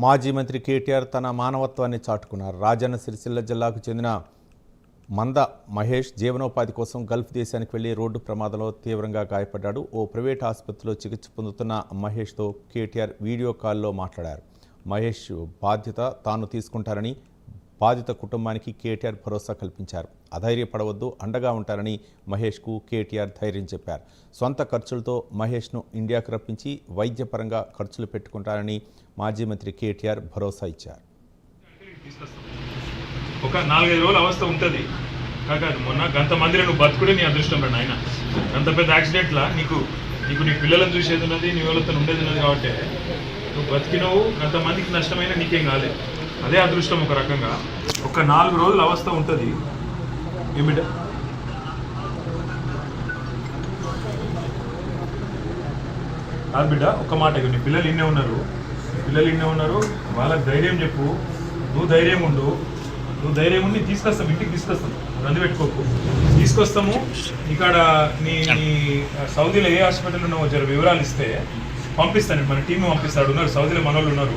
మాజీ మంత్రి కేటీఆర్ తన మానవత్వాన్ని చాటుకున్నారు. రాజన్న సిరిసిల్ల జిల్లాకు చెందిన మంద మహేష్ జీవనోపాధి కోసం గల్ఫ్ దేశానికి వెళ్లి రోడ్డు ప్రమాదంలో తీవ్రంగా గాయపడ్డాడు. ఓ ప్రైవేట్ ఆసుపత్రిలో చికిత్స పొందుతున్న మహేష్తో కేటీఆర్ వీడియో కాల్లో మాట్లాడారు. మహేష్ బాధ్యత తాను తీసుకుంటారని బాధిత కుటుంబానికి కేటీఆర్ భరోసా కల్పించారు. అధైర్యపడవద్దు, అండగా ఉంటారని మహేష్కు కేటీఆర్ ధైర్యం చెప్పారు. సొంత ఖర్చులతో మహేష్ను ఇండియాకు రప్పించి వైద్యపరంగా ఖర్చులు పెట్టుకుంటారని మాజీ మంత్రి కేటీఆర్ భరోసా ఇచ్చారు. ఒక 4-5 రోజుల అవస్థ ఉంటుంది కాదు. మొన్న గంత మందిలో నువ్వు బతుకుడే నీ అదృష్టం రా నాయన. గంత పెద్ద యాక్సిడెంట్లా నీకు నీ పిల్లలను చూసేది ఉన్నది, నీ వాళ్ళతో ఉండేది ఉన్నది కాబట్టి నువ్వు బతికినవు. గంతమందికి నష్టమైన నీకేం కాలేదు, అదే అదృష్టం. ఒక రకంగా ఒక 4 రోజుల అవస్థ ఉంటుంది. ఏమిట కాదు బిడ్డ, ఒక మాట. నీ పిల్లలు ఇన్నే ఉన్నారు, వాళ్ళకి ధైర్యం చెప్పు. నువ్వు ధైర్యం ఉండు, తీసుకొస్తాం, ఇంటికి తీసుకొస్తాం. రంది పెట్టుకోకు, తీసుకొస్తాము. ఇక్కడ నీ సౌదీలో ఏ హాస్పిటల్ ఉన్నావో జర వివరాలు ఇస్తే పంపిస్తాను. మన టీం పంపిస్తాడు. ఉన్నారు సౌదీలో, మన వాళ్ళు ఉన్నారు.